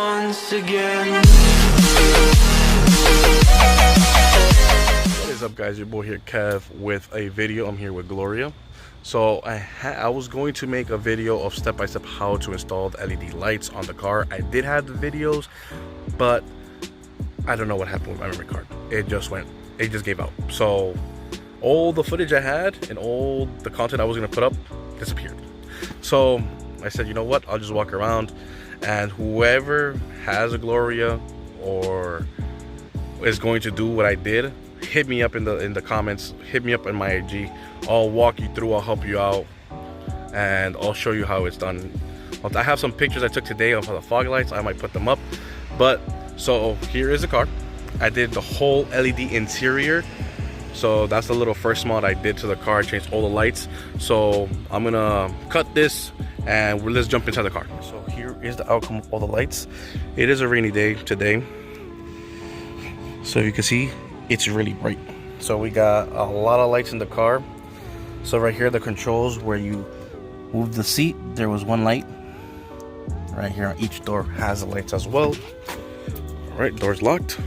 once again. What is up, guys? Your boy here, Kev, with a video. I'm here with Gloria. So I was going to make a video of step-by-step how to install the LED lights on the car. I did have the videos, but I don't know what happened with my memory card. It just gave out. So all the footage I had and all the content I was gonna put up disappeared. So I said, you know what, I'll just walk around, and whoever has a Gloria or is going to do what I did, hit me up in the comments, hit me up in my IG. I'll walk you through, I'll help you out, and I'll show you how it's done. I have some pictures I took today of the fog lights. I might put them up. But so here is the car. I did the whole LED interior. So that's the little first mod I did to the car. I changed all the lights. So I'm gonna cut this and let's jump inside the car. So here is the outcome of all the lights. It is a rainy day today, so you can see it's really bright. So we got a lot of lights in the car. So right here, the controls where you move the seat, there was one light. Right here on each door has the lights as well. All right, door's locked.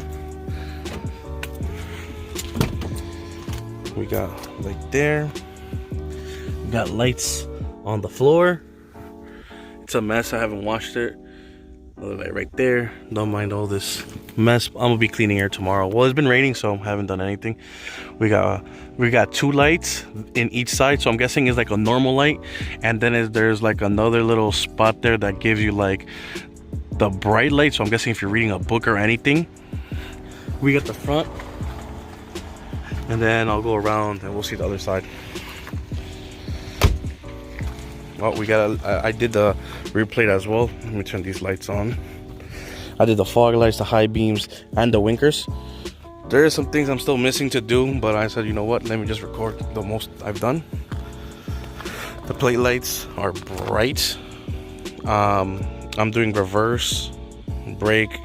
We got light there. We got lights on the floor. It's a mess, I haven't washed it. Another light right there. Don't mind all this mess. I'm gonna be cleaning here tomorrow. Well, it's been raining, so I haven't done anything. We got two lights in each side, so I'm guessing it's like a normal light, and then there's like another little spot there that gives you like the bright light. So I'm guessing if you're reading a book or anything. We got the front, and then I'll go around and we'll see the other side. Oh, I did the rear plate as well. Let me turn these lights on. I did the fog lights, the high beams, and the winkers. There are some things I'm still missing to do, but I said, you know what, let me just record the most I've done. The plate lights are bright. I'm doing reverse, brake,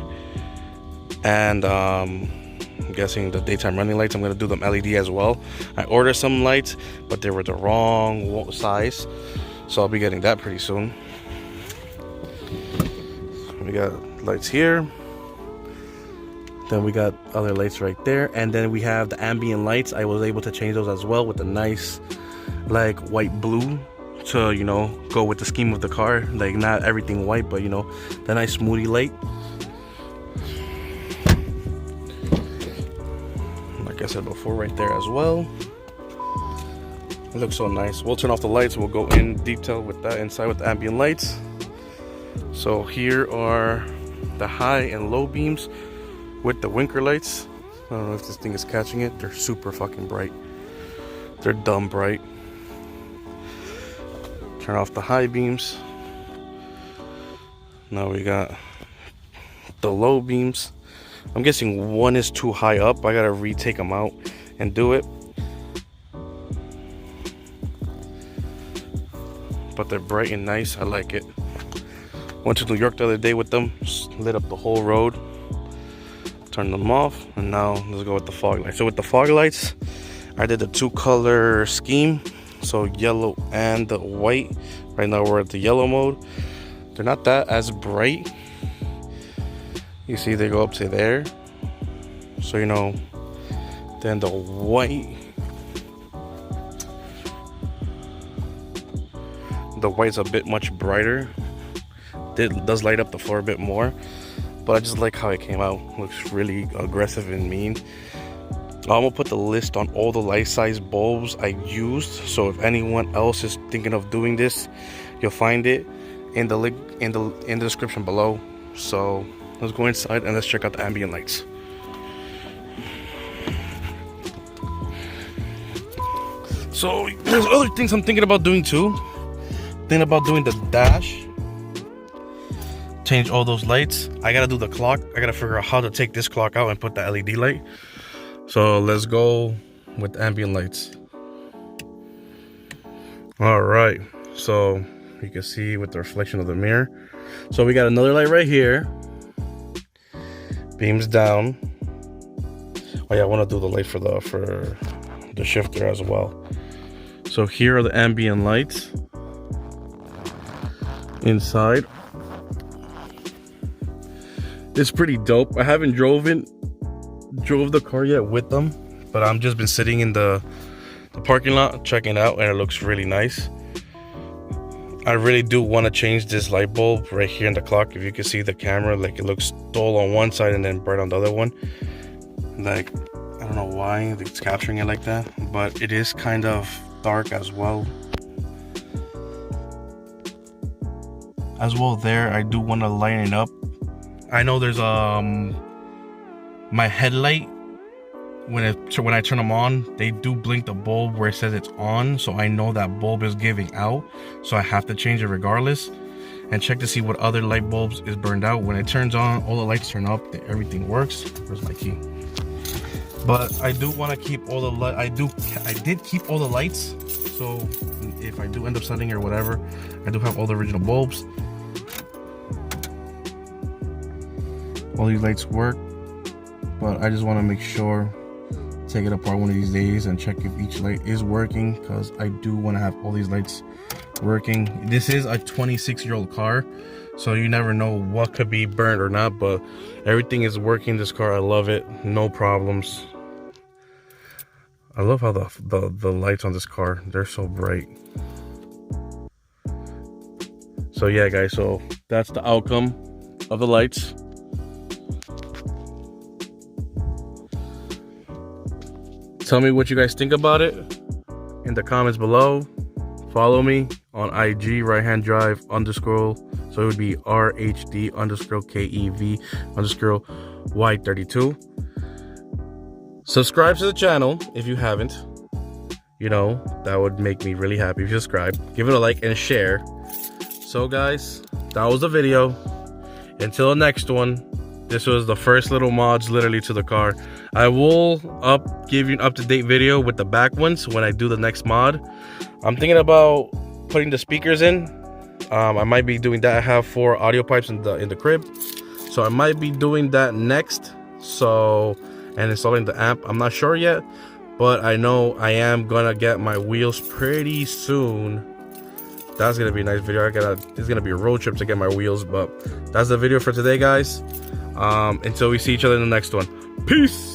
and I'm guessing the daytime running lights. I'm going to do them LED as well. I ordered some lights, but they were the wrong size. So I'll be getting that pretty soon. We got lights here. Then we got other lights right there. And then we have the ambient lights. I was able to change those as well with a nice like white blue to, you know, go with the scheme of the car. Like not everything white, but you know, the nice smoothie light. Like I said before, right there as well. It looks so nice. We'll turn off the lights. We'll go in detail with that inside with the ambient lights. So here are the high and low beams with the winker lights. I don't know if this thing is catching it. They're super fucking bright. They're dumb bright. Turn off the high beams. Now we got the low beams. I'm guessing one is too high up. I gotta retake them out and do it. But they're bright and nice. I like it. Went to New York the other day with them, lit up the whole road, turned them off, and now let's go with the fog lights. So with the fog lights, I did the 2-color scheme, so yellow and the white. Right now we're at the yellow mode. They're not that as bright. You see they go up to there, so you know. Then the white, the white's a bit much brighter. It does light up the floor a bit more, but I just like how it came out. Looks really aggressive and mean. I'm gonna put the list on all the light size bulbs I used, so if anyone else is thinking of doing this, you'll find it in the link in the description below. So let's go inside and let's check out the ambient lights. So there's other things I'm thinking about doing too. Thinking about doing the dash. Change all those lights. I gotta do the clock. I gotta figure out how to take this clock out and put the LED light. So let's go with ambient lights. All right, so you can see with the reflection of the mirror. So we got another light right here. Beams down. Oh yeah, I want to do the light for the shifter as well. So here are the ambient lights inside. It's pretty dope. I haven't drove the car yet with them, but I'm just been sitting in the parking lot checking it out, and it looks really nice. I really do want to change this light bulb right here in the clock. If you can see the camera, like it looks dull on one side and then bright on the other one. Like, I don't know why it's capturing it like that, but it is kind of dark as well. There, I do want to lighten it up. I know there's my headlight, when I turn them on, they do blink the bulb where it says it's on, so I know that bulb is giving out, so I have to change it regardless, and check to see what other light bulbs is burned out. When it turns on, all the lights turn up, everything works. Where's my key? But I do want to keep all the I did keep all the lights, so if I do end up sending or whatever, I do have all the original bulbs. All these lights work, but I just want to make sure, take it apart one of these days and check if each light is working, because I do want to have all these lights working. This is a 26-year-old car, so you never know what could be burnt or not, but everything is working. This car, I love it, no problems. I love how the lights on this car, they're so bright. So yeah guys, so that's the outcome of the lights. Tell me what you guys think about it in the comments below. Follow me on IG, right hand drive _ so it would be RHD _KEV _Y32. Subscribe to the channel if you haven't. You know, that would make me really happy if you subscribe. Give it a like and share. So guys, that was the video. Until the next one, this was the first little mods literally to the car. I will give you an up-to-date video with the back ones when I do the next mod. I'm thinking about putting the speakers in. I might be doing that. I have 4 audio pipes in the crib, so I might be doing that next. And installing the amp, I'm not sure yet, but I know I am gonna get my wheels pretty soon. That's gonna be a nice video. It's gonna be a road trip to get my wheels, but that's the video for today, guys. Until we see each other in the next one. Peace.